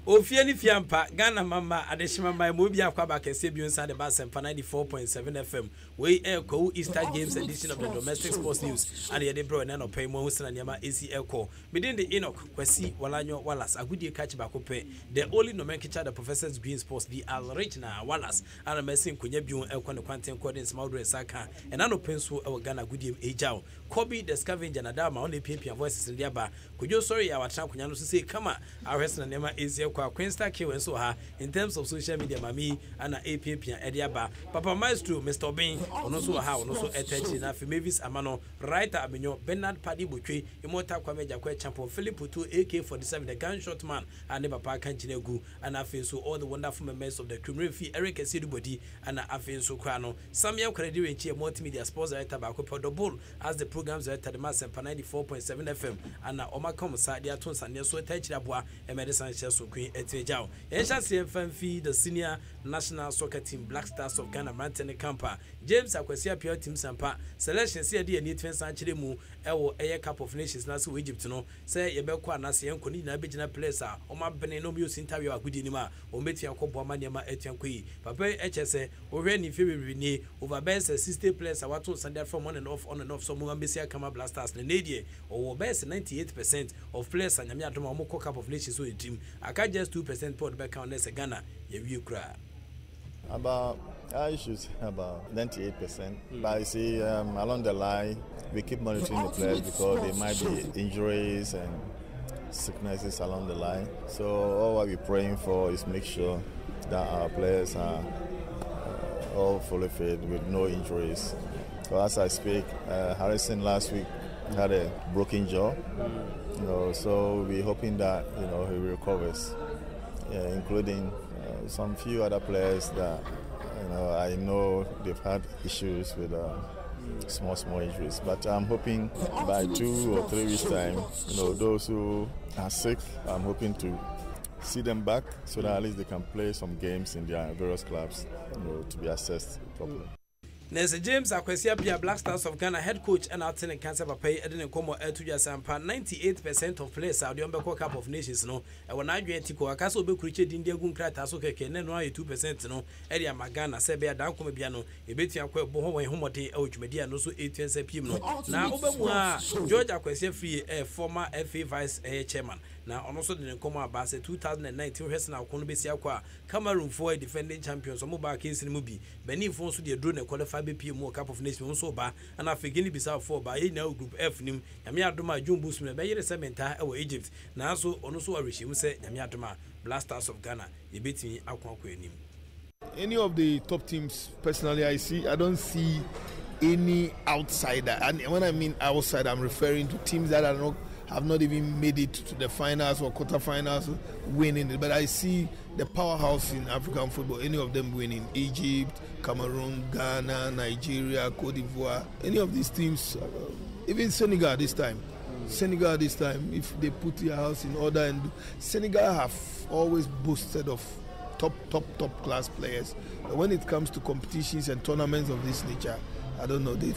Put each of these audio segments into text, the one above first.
Ofieni fiampa Ghana mama adeshima mai mobi akwaba kese bi unsa de Asempa 94.7 FM we echo Easter Games edition of the Domestic Sports News and ye de bro na no pay mo husna niama AC echo within the Enoch Kwesi Walanyo Wallace agudi catch bakope the only nomenclature the professors Green Sports the original Wallace and mesin kunya biun echo no kwanten coding small saka and ano penso e Ghana gudi ejao Kobe the scavenger na dama on the pimpia voices in diaba kujo sorry ya watran kunya no say kama awesna niama AC kwa Queensta K so ha in terms of social media mami ana APP ediaba Papa Maestro Mr. Obin ono so ha ono so etechi na Mavis Amano writer Amenyo Bernard Padi Butwe Immortal Kwameja Kwa Champion Philip Putu AK47 the gunshot man and Papa Kanchinegu and afi so all the wonderful members of the community Eric Esidubodi and afi so kwano Samuel Kredi Enchi multimedia sports director Bakopo Double as the programs director the Asempa 94.7 FM and Omakom sa dia ton sane so etechi aboa Medicine so Queen Etejao. Yensha CFMF the senior national soccer team Black Stars of Ghana Mantene Campa. James Akwesi appear team Sampa. Selection see the need fence anchire mu ewo eye Cup of Nations na so Egypt no. Say yebekwa na se enko ni na begina players a o ma bene no mi interview agudi ni ma o metu akobbo ma niam etianko yi. Papa HSE o hwe ni February ni over best 60 players a wato Sunday from on and off so mu ambesi Kama Black Stars na nedie o best 98% of players anyame adoma o mo Cup of Nations so team. Aka just 2% put back on this Ghana you cry about I should say about 98%. But you see, along the line, we keep monitoring the players because there might be injuries and sicknesses along the line. So all what we're praying for is make sure that our players are all fully fit with no injuries. So as I speak, Harrison last week had a broken jaw. So we're hoping that he recovers, including some few other players that I know they've had issues with small injuries. But I'm hoping by 2 or 3 weeks' time, those who are sick, I'm hoping to see them back so that at least they can play some games in their various clubs, to be assessed properly. Nese James Akwesi appear Black Stars of Ghana head coach and outstanding cancer papa edin komo etuja Asempa 98% of players are the Umberco Cup of Nations no e wona adwentiko akaso obekuriche din dia gun krata so keke ne no aye 2% no area magana se be adan koma bia no ebetua kwa bo ho wen homode e odwumedia no so 8 pm no na obemu a George Akwesi free former FA vice chairman na ono so den komo abase 2019 hwese na kono besi akwa Cameroon for defending champions omo ba case ni mu bi Benin fo so de draw na qualify BPM Cup of Nations so ba and afegini bisa for ba ye na group F nim nyame adoma Jumbo Sum be yere sementa e wo Egypt na so ono so arehim se nyame adoma Black Stars of Ghana e betimi akwankwa enim. Any of the top teams personally I don't see any outsider, and when I mean outsider I'm referring to teams that have not even made it to the finals or quarterfinals winning it, but I see the powerhouse in African football, any of them winning. Egypt, Cameroon, Ghana, Nigeria, Cote d'Ivoire, any of these teams, even Senegal this time, if they put their house in order, and Senegal have always boasted of top class players, but when it comes to competitions and tournaments of this nature, I don't know, they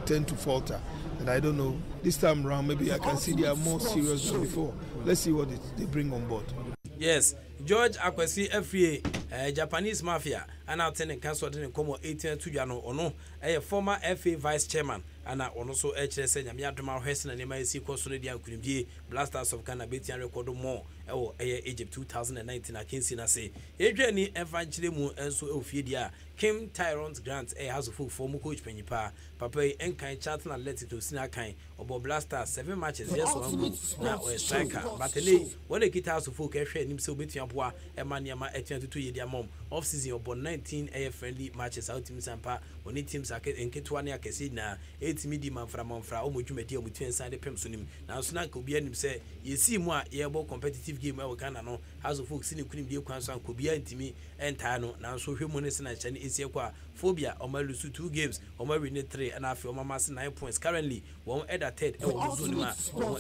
tend to falter. And I don't know, this time around maybe I can see they are more serious than before. Let's see what they bring on board. Yes, George Akwesi FA Japanese mafia and out in council in Como 18 to Jano Ono, a former FA vice chairman, and also HSN Yamiadoma Hesson and MIC Cosolia Kunimbi, Black Stars of Ghana Betian record more, or Egypt 2019. I can see na say, Adrian Evangelimu and so Ophelia, Kim Tyrant Grant, a house of food for Mukoch Penipa, Papa Enkai Charlton Athletic to Sinakai, or Black Stars 7 matches, yes, 1 goal, now a striker, but when they get house of folk, himself between Emmanuel at 22 year mom, off season about 19 AF friendly matches out in Sampa, oni teams enketo ne akese na etimi di manfra omodwumadi omutu ensan de pem so nim na so na ka obi anim se yesi mu a yebo competitive game e Ghana no House of Folks ni kunim die kwan so an ko bia ntimi enta no na so hwemu ne se na chane esi kwa phobia omalusu 2 games omawin 3 and afi omamase 9 points currently one at third e wo zone ma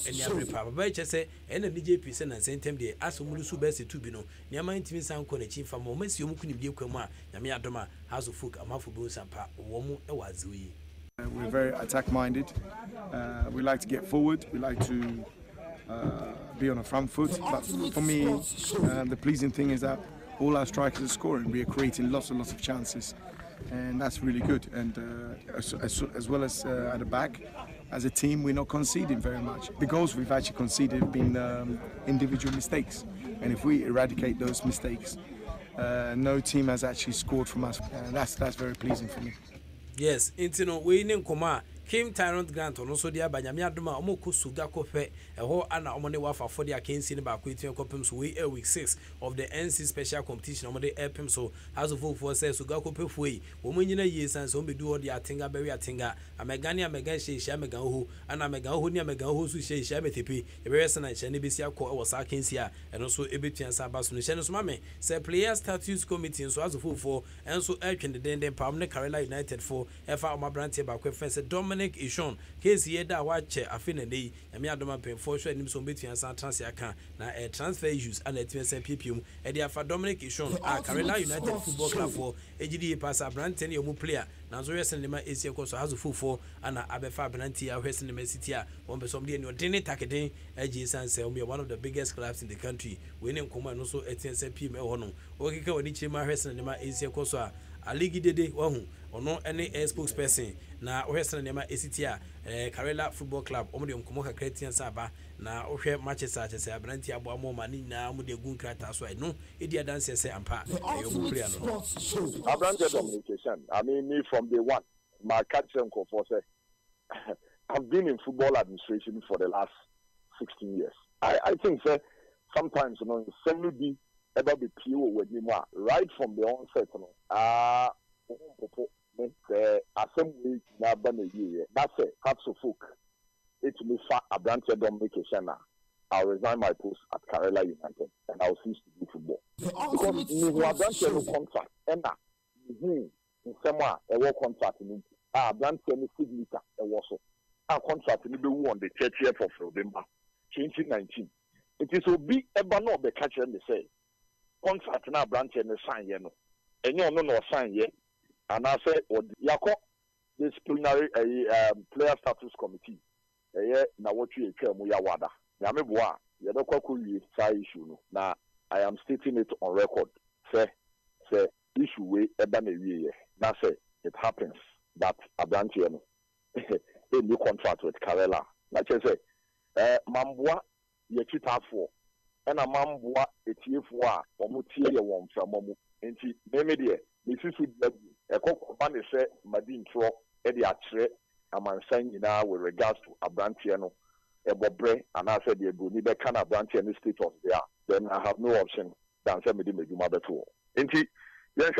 eni aprepa baba chese ena DJP se na sentem de asomulusu bese 2 bi no niama ntimi san ko na chi fam omasi omukunim die kwamu a nyame adoma House of Folk amafo bo sampa wo mu e waziwi. We're very attack-minded. We like to get forward. We like to be on a front foot. But for me, the pleasing thing is that all our strikers are scoring. We are creating lots and lots of chances, and that's really good. And as well as at the back, as a team, we're not conceding very much. The goals we've actually conceded have been individual mistakes, and if we eradicate those mistakes, no team has actually scored from us, and that's very pleasing for me. Yes, intino we ne nkoma Kim Tyrant Grant ono so dia banyame adoma omoko suga kofe eho ana omone wafa for dia kensi ne ba ko etuen kopem so we week 6 of the NC special competition omode epem so House of Folk for say suga kope fuei omonyina yesan so ombedu odi atinga bewe atinga amegani amega hye amega ho ana amega ho ni amega ho so hye ametepe ebewese na hye ne besi akọ ewo sa kensi a eno so ebetuan sa ba so no hye no so mame say player status committee so House of Folk for enso etwende den pam ne Carolina United for efa omabrantie ba ko fense Dominic Ishon case here da wache afina nei emi adoma pen for sure nim so betuan san transfer aka na transfer issues and etwense PPM e dia fa Dominic Ishon a Carolina United Football Club for ejidi pass Brant ne omu player na so yesen nema esi ekoso House of Folk for ana abefa Brant ya hwesen nema city a won person de ne odene takeden eji san say one of the biggest clubs in the country we ne nkoma no so etwense PPM e ho no okika woni chima hwesen nema esi ekoso a aligi dede wahu ono any spokesperson na ohwesana nema esitia Carolina Football Club omode nkomo kakra tian saba na ohwe Manchester chese abranti abo amoma ni na omode gun krata so no edia dance say ampa ayo player no abranti communication. I mean, me from day one, my captain for say I've been in football administration for the last 16 years. I think say sometimes you know suddenly be about the PO with me right from the onset the assembly na bana year. That's it. House of Folk. It will be a branch of communication. I'll resign my post at Carolina United and I'll cease to do football. Because we have done a contract. And in somewhere a work contract in branch any signature a also. Our contract will be on the 30th of November 2019. It is will be a banner of the catcher and they say contract now branch and the sign yeno. And you no sign yet. And I said, Yako, disciplinary player status committee. Na what you came Muyawada. Yamebwa, Yadoko sa issue. Now I am stating it on record. Say issue way ebane. Now say it happens that Abrantiano a new contract with Carolina. Like I say, Mambwa Yakita for and a Mambwa etiefwa or Mutia one from Momu. And she media. This is with a man is said, Madin Tro, Eddie Atre, and my saying now with regards to Abrantiano, a Bobre, and I said, you go, neither can Abrantiano state of there, then I have no option than send me the mother tour. And she, yes,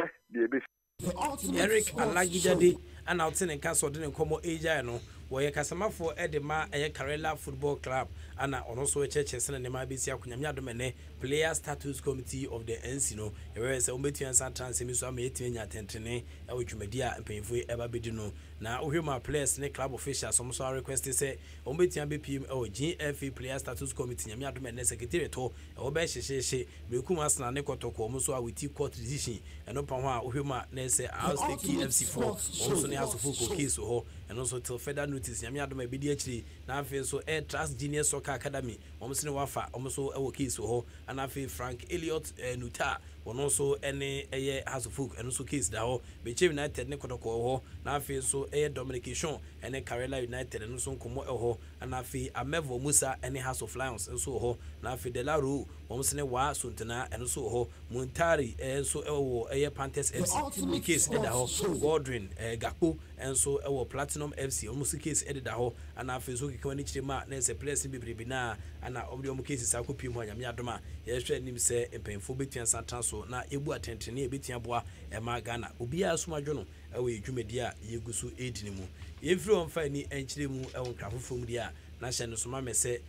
Eric Alagidade, and outside and castle didn't come age, no, where you Casama for Edema, a Carolina Football Club, and also a church and the Mabisia Kunyamia player status committee of the NCNO, whereas Ombetian Santan Semiso made to Tentene, which media and painful ever be dino. Now, Huma players in club officials also requested say Ombetian BPM or GFA player status committee, Yamiadomen secretary to Obeshi, Bekumas Nanekoto, Moso with court decision, and upon Huma Nese, I'll stay KFC4, also near Fuku case or and also till further notice, Yamiadome BDHD, now feel so Air Trust Junior Soccer Academy, almost in Wafa, almost so case or and I feel Frank Elliott Nuta, one also any House of Folk and also case that Beche United Nekotoko, now feel so a Dominication and a Carolina United and also Como and I feel Amevo Musa any House of Lions and so now feel De La Rue, almost in a Wa Suntana and also Muntari and so a Panthers FC, the case at the Godwin Gaku and so our Platinum FC, almost the case at the ho and I feel so Konichima, Nancy Place in Bibina and our Obium cases I could be more Yadoma. Yes, him say a painful bit and Santanso, now Ebu attention near Bitiabua and Magana, Ubia Sumajono, ɛwɔ edwumadi a yegu so edini mu yefiri on fa ni enkyire mu ɛwɔ krafofo mu dia na hyɛ no so ma me sɛ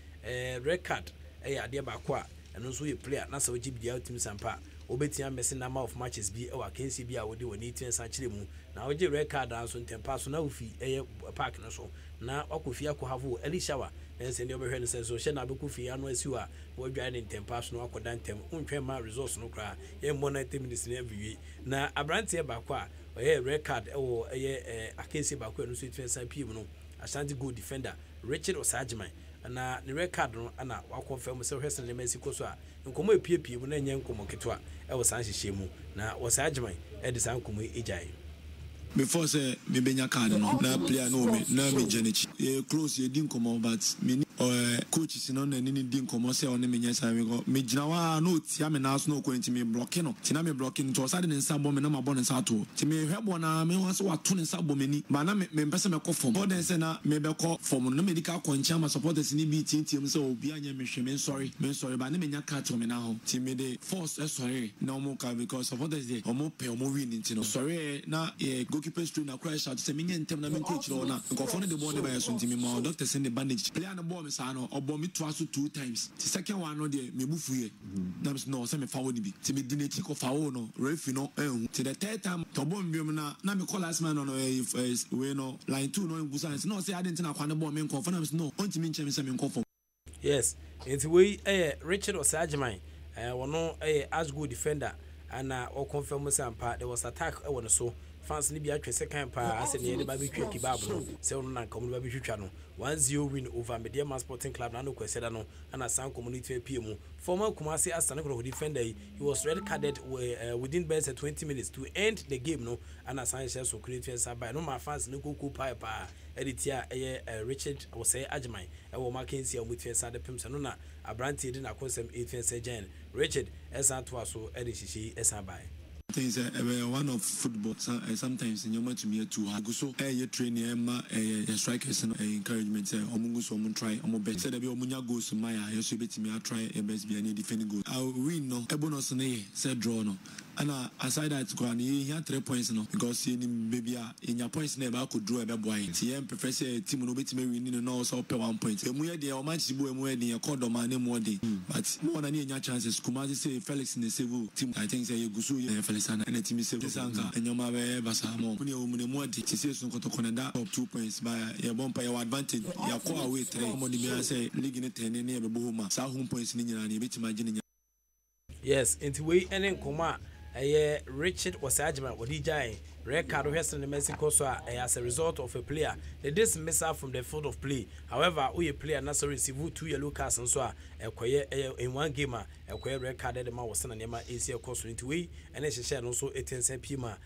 record ɛyɛ ade ba ko a ɛno nso yɛ player na sɛ ogi bia ultim sampa obetia mese number of matches bi ɛwɔ akansi bi a wode wɔ ne tin san kyerɛ mu na ogi record anso ntempa so na ofi ɛyɛ park no so na wakofi akohavo early shower na sɛ ne obehwɛ no sɛ so hyɛ na abekofi ano asiw a wɔdwa ne ntempa so na wakoda ntem untwɛn ma results no kra yɛ mbɔ 90 minutes na every na abrante ba ko a ɔyɛ record ɛwɔ ɛyɛ akansi ba ko no so tin san pm no Ashanti goal defender Richard Osajman na the record no ana wa confirm say hwese ne Mexico so a nkomo epiepie mu na nya nkomo ketwa e wo san hyehyɛ mu na Osajman e de san nkomo ejai before say me benya card no na player no me na me janichi e close e din nkomo but me coach si no na ni din nkomo say on me nya san me gina wa no tia me na so no ko nti me blocking no tina me blocking to osade ne nsa bɔ me na ma bɔ ne nsa to ti me hwɛ bɔ na me wa so wa to ne nsa bɔ me ni ba na me mpese me kɔ form bɔ say na me be kɔ form no medical kɔncha ma supporters ni bi tintim say obi anya me hwɛ me sorry ba na me nya card to me na ho ti me de force sorry na omo ka because supporters dey omo pay omo win nti no sorry na goalkeeper stream na crash out say me nya ntem na me coach no na nkɔfo no de bɔ ne ba so nti me ma doctor send the bandage player no bɔ me sa no obo me to aso 2 times the second one no dey me bufuye na me no say me fawo ni bi ti me dineti ko fawo no refi no ti the third time to bɔ me na me call last man no we no line 2 no ngusa no say I didn't na kwa ne bɔ me nkɔfo na me no onti me nche me say me nkɔfo yes enti we Richard Osajman wono as good defender ana o confirm sampa there was attack won so fans ni bi atwe second pa ase ne de ba bi twa kibab no se wono na nkom ba bi twitwa no 1-0 win over Mediama Sporting Club na no kweseda no ana san community PM former Kumasi Asante Kro defender he was red carded within best 20 minutes to end the game no ana san share so create by no ma fans no go pa editia Richard was say Ajman e wo Mackenzie omutwe sa de pem se no na abrante de na konsem etwen Jen Richard esa to aso edi hihyi esa bai things one of football sometimes in your match me too hard so you training ma strikers and encouragement say omungu so mun try omo bet say there be omunya goals my you should bet me try e best be any defending goal I win no e bonus no say draw no and aside that go and he had 3 points no because he maybe in your points never could draw a boy he prefer say team no bet me win no so pe 1 point e mu ye de o match bo e mu ye de call do man more dey but more than any chances Kumasi say Felix in the civil team I think say you go so Felix and the team say sanka and your ma be basamo when you mu more dey say so kotokonda up 2 points by your bumper your advantage your call away 3 money be say league in 10 ne be bo ma sa home points ni nyina na be timagine yes into we enen koma Richard Osajman Odijai record hwese in Mexico so as a result of a player the dismissal from the field of play however we player na so receive 2 yellow cards and so ekoye in one game ekoye recorded the man was na nema AC course into we and ehye no so 18 pima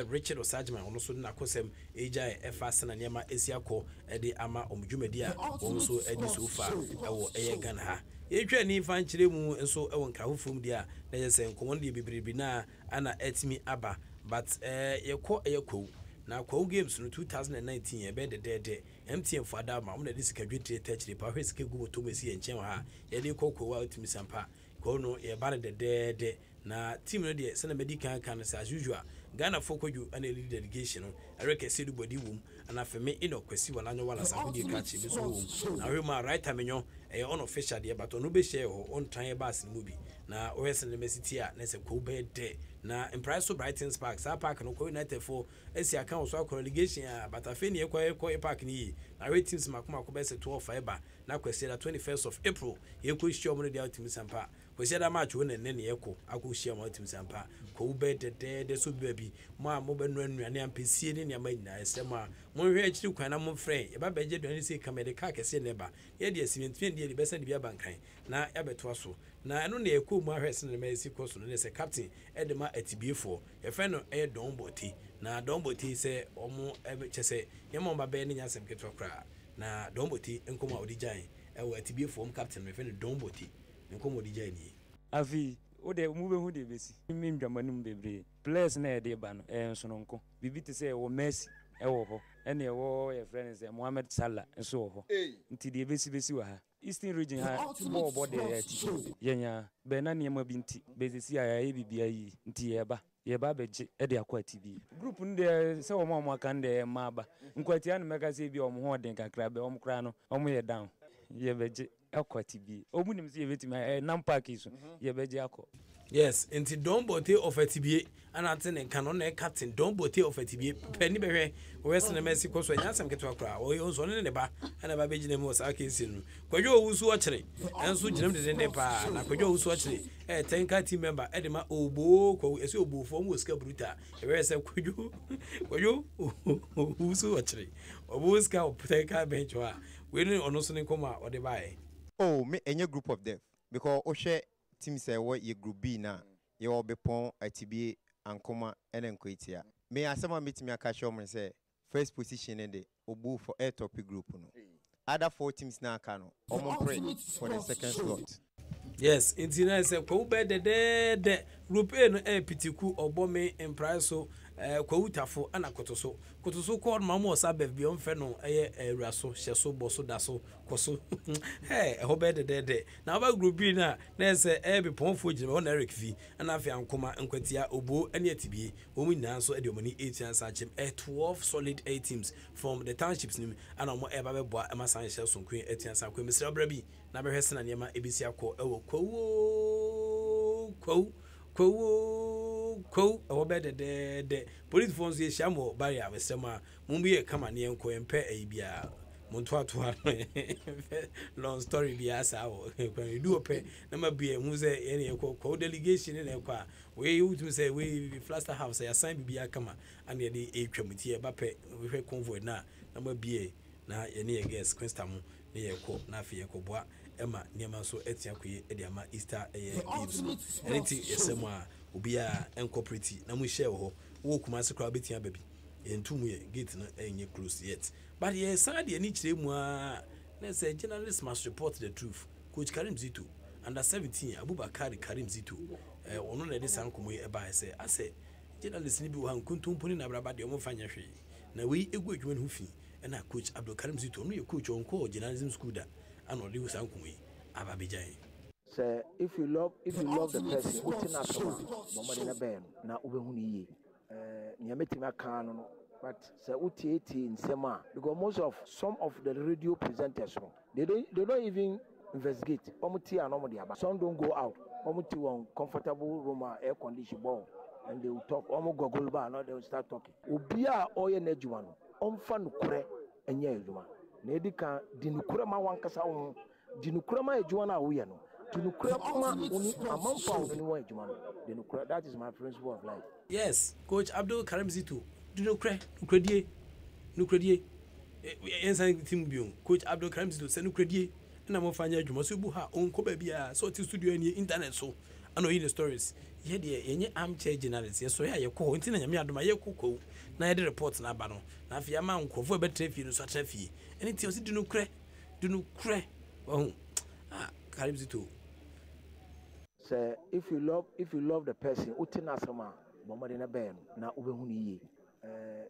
Richard Osajman ono so na kosem ejai efase na nema AC akọ de ama omdwumadi a won so edi so far ewo Ghana ha etwa ni fan kyerɛ mu nso ɛwɔ nkrahofom dia na yɛsɛ nkomon de bibiribi na ana etimi aba but yɛkɔ na kwa games no 2019 ebe de MTN for adama mo na de sika dwetire tachire pa hwe sika gubo to mesi nchen ha yɛde kɔkɔ wa otimi sampa ko no yɛ ba de na team no de sɛ na medical kan as usual Ghana Fokoju and a lead delegation Eric Sedu body womb and afeme ino kwesi wala nyo wala sakudi kachi bi so womb na we right amenyo unofficial de but no be share on time bus movie na OS and Messi a na se ko be de na impress so Brighton Sparks a park no ko United for esi account so relegation but afeni e park ni na we teams makoma ko be se 12 fiber na kwesi da 21st of April ye ko show mo de ultim sampa kwesi da match won ne ye ko akohia mo ultim sampa ko be de so baby mo be no anuane ampesie ne nyama nyina esema mo hwe akiri kwan na mo frɛ e ba beje duane se kamede ka kese ne ba ye de asimentien de be se de bia bankan na ya beto so na eno na ekɔ mu ahwɛ se ne mesi kɔ so ne se captain edema atibifo ye fɛ no Don Boti na Don Boti se omo kyese yema ba be ne nyasem ketwa kra na Don Boti nkoma odijan ewo atibifo captain me fɛ no Don Boti nkoma odijan ni afi o de mu be hu de besi mi ndwamanum bebre players na e de ba no enso no nko bibi te se wo Messi e wo ho ene wo ye friends Mohamed Salah nso ho nti de besi wa ha Eastern region ha bo de ya ti yenya be na niam bi nti bezesi ya bibia yi nti ye ba beje e de akwati bi group nde se wo ma kan de ma ba nkwati an meka se bi o mo ho den kakra be o mo kra no o mo ye down ye beje akwati bi o mu nim se ye betima nam park iso ye beje akọ. Yes, into Don Bote of a TBA, and I think canon a captain Don Bote of a TBA, Penny Berry, Western Mexico, so I some get to a crowd, or you also in the bar, and about Benjamin was a case in. Koyo who's watching, and so Jim in the bar, and Koyo who's watching, a 10 team member, Edema Obo, as your boo from Wuska Bruta, whereas a Koyo who's watching, or Wuska, Puteka bench, winning or no son in coma or the buy. Oh, me any group of them, because Oshe. Team say what ye group B na ye all be pon TBA and coma and enquitia. May I someone meet me a cash and say first position in the Obu for air topic group no. Other 4 teams now can almost pray for the second slot. Yes, Intina say ko be de group A no pitiku obome en price so ko utafo ana kotoso called mamo sabef bi on fe no raso hyeso boso daso koso hey ho be de na ba group B na say be ponfo gire on Eric V ana afi ankoma nkwatia obo ane atibie omu nyina so e de omani 8 ans achem 12 solid 8 teams from the townships nim ana mo e ba be boa ema san hye so nkwen 8 ans akwa misra bra bi na be hwese na niam ebisi akọ ewo ko ewo be de police phones ye shamo barrier mesema mumbi e kama ne enko empe aibia muntu ato long story bi asa wo when do ope na ma bia hu se ene ko delegation ne kwa we you to say we Flaster House ya sign bibia kama ane de etwamuti e ba pe we convoy na ma bia na ene ye guest Christa mu ne ye ko na afi ye ko boa ema niema so etia koye e de ama Easter games anything esemu a obia incorporate na mu share ho wo kuma se kra betia baby entumu ye gate na enye close yet but ye sad ye ni kire mu a na say journalists must report the truth. Coach Karim Zito under 17 Abubakar Karim Zito ono na de sankomo e ba say ase journalists ni bi wo hankuntumpuni na braba de omo fanya hwe na we egu adwuma no fi na Coach Abdul Karim Zito no ye coach onko journalism school da and all the sankomo yi ababijai. Say if you love the person utina kama bomade na ben na ubehu ni yi nyametima kan no but say utieti nsema because most of some of the radio presenters they don't even investigate omuti anomo dia ba some don't go out omuti one comfortable room air condition ball and they will talk omo gogol ba no they will start talking obia oye na adwuma no omfa nukure enye adwuma na edika dinukure ma wankasa wo dinukure ma adwuma na wo ye no dinukure ma oni amamfa wo ni wo adwuma no dinukure that is my principle of life. Yes, Coach Abdul Karim Zito nukredie ensan team bion Coach Abdul Karim Zito se nukredie na mo fanya adwuma so bu ha onko ba bia so ti studio ni internet so ano yi the stories ye de yenye armchair journalist ye so ya ye ko ntina nyame adoma ye kokko na ye de report na aba no na afia ma nkofo be trafie no so trafie eni ti o si dinukre oh Karim Zito say if you love the person utina sama bomade na ben na ubehu ni yi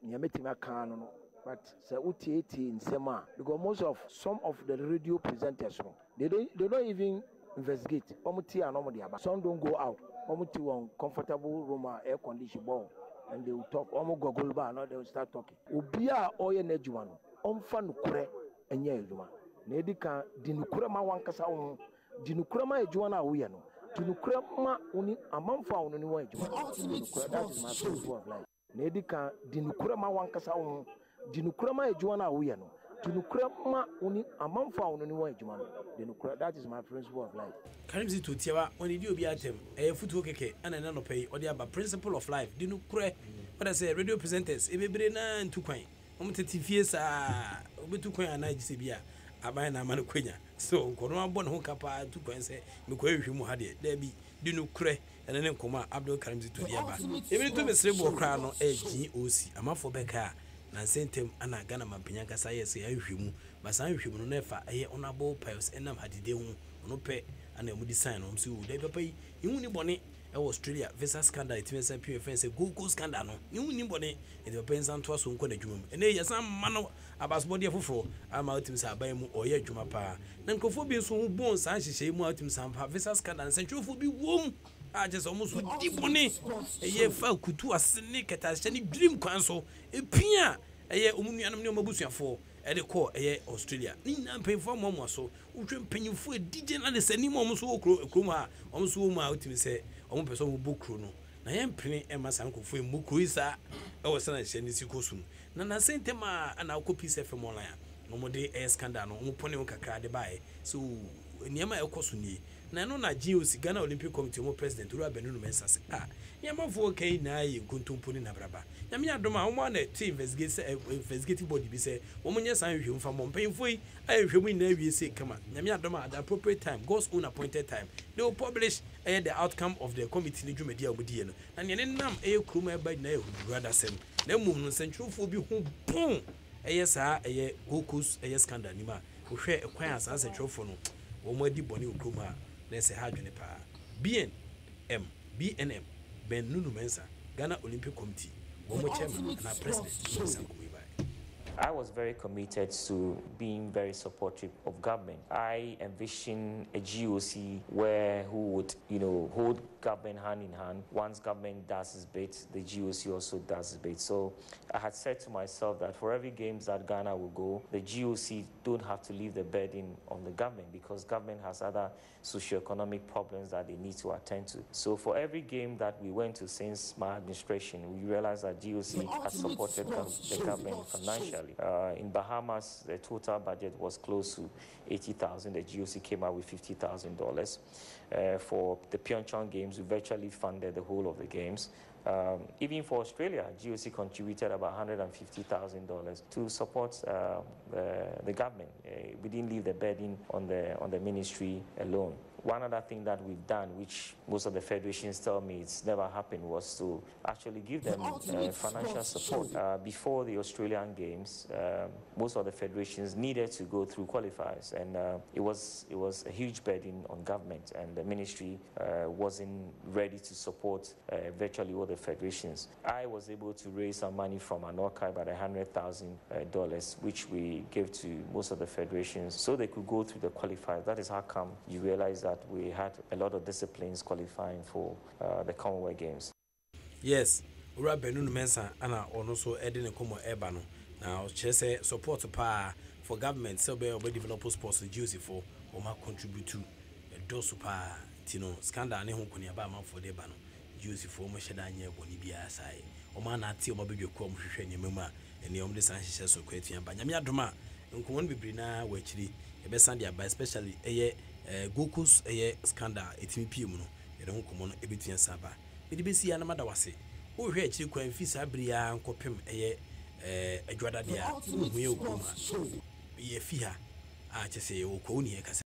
nyametima kan no but say utieti nsema because most of some of the radio presenters they don't even investigate omuti anomo dia ba some don't go out omuti one comfortable room air condition ball and they will talk omo gogol ba no they will start talking obia oye na adwuma no omfa nukure enye adwuma na edika dinukure ma wankasa wo dinukure ma adwuma na wo ye no dinukure ma oni amamfa wo ni wo adwuma that is my principle of life na edika dinukure ma wankasa wo dinukure ma adwuma na wo ye no dinukure ma oni amamfa wo ni wo adwuma dinukure that is my principle of life. Karim Zito tiawa oni di obi atem futuo keke ana na no pay odi aba principle of life dinukure what I say radio presenters ebebre na ntukwan omtete fie sa obetukwan ana gise bia aban na amane kwanya so nkono abɔ ne ho kapa tukwan se mekɔ ehwe mu ha de da bi dinukure ene ne nkoma Abdul Karim Zito di aba ebi to besrebo kra no GOC amafo beka na sentem ana Ghana mampanya kasa yes ya ehwe mu basa ehwe mu no nefa eye honorable piles enam hadide hu no pe ana mu design no so dey papa yi hu ni bone e Australia visa scandal it means pure offense go scandal no hu ni bone e dey papa nsanto aso nko na dwuma mu ene yesa ma no abasbody afoforo ama otim sa aban mu oye adwuma pa na nkofo bi nso hu bon sa hyehyɛ mu otim sa mpa visa scandal nsentwofo bi wom a just almost di bone eye fa kutu asene ketahye ni dream kwan so epia eye omunuanom ne omabusuafo e de call eye Australia ni na mpemfo momo so utwe mpanyimfo DJ na de sani momo so okro ma omo so mu a otimi se omo peso mo bokro no na ye mpene e masa nkofo e mokro isa e wo sana hye ni sikosum na sentema ana okopi se fm online no de e scandal no mo pone kakra de bae so niema e koso ni na no na GOC Ghana Olympic Committee mo president Uru Abenu Mensa se niema fo kai na ye nkontompo ni na braba nyame adom a wo na to investigative body bi se wo munye san hwehwem fa mo mpanyimfo yi ahwehwem na awie se kama nyame adom at the appropriate time God's own appointed time they will publish the outcome of the committee ni dwumadi a obudie no na ne nam kroma ba na ehuru adasem na mum no sentwofo bi ho bon sa Gokus scandal ni ma wo hwe kwan asa sentwofo no wo mo adi bone kroma na se ha dwene pa BNM Ben Nunu Mensa Ghana Olympic Committee chairman and our president. I was very committed to being very supportive of government. I envision a GOC where who would, hold government hand in hand. Once government does its bit, the GOC also does its bit. So I had said to myself that for every games that Ghana will go, the GOC don't have to leave the burden on the government because government has other socio-economic problems that they need to attend to. So for every game that we went to since my administration, we realized that GOC has supported the government financially. In Bahamas, the total budget was close to $80,000. The GOC came out with $50,000. For the Pyeongchang Games, we virtually funded the whole of the games. Even for Australia, GOC contributed about $150,000 to support the government. We didn't leave the burden on the ministry alone. One other thing that we've done, which most of the federations tell me it's never happened, was to actually give them financial support. Before the Australian Games, most of the federations needed to go through qualifiers, and it was a huge burden on government, and the ministry wasn't ready to support virtually all the federations. I was able to raise some money from Anoka, about $100,000, which we gave to most of the federations so they could go through the qualifiers. That is how come you realize that we had a lot of disciplines qualifying for the Commonwealth Games. Yes, Ura Benunu Mensa ana ono so edi ne komo eba no. Now say support pa for government so be develop sports juicy for o ma contribute to do super tino scandal ne ho konia ba man for de ba no juicy for mo sheda anya boni bia sai o ma na ati o ma bedwe ko mo hwehwe ne memu a ene om de san hyehyɛ so kwatua ba nyame adoma nkomon bibiri na wa akiri e be san dia ba especially Gokus scandal etimi piem no yede ho komo no ebetua saba edi besi ya na mada wase wo hwe akiri kwan fi sabria nkopem adwada dia hu ye okoma ye fi ha a kyese ye okwo ni ye kasa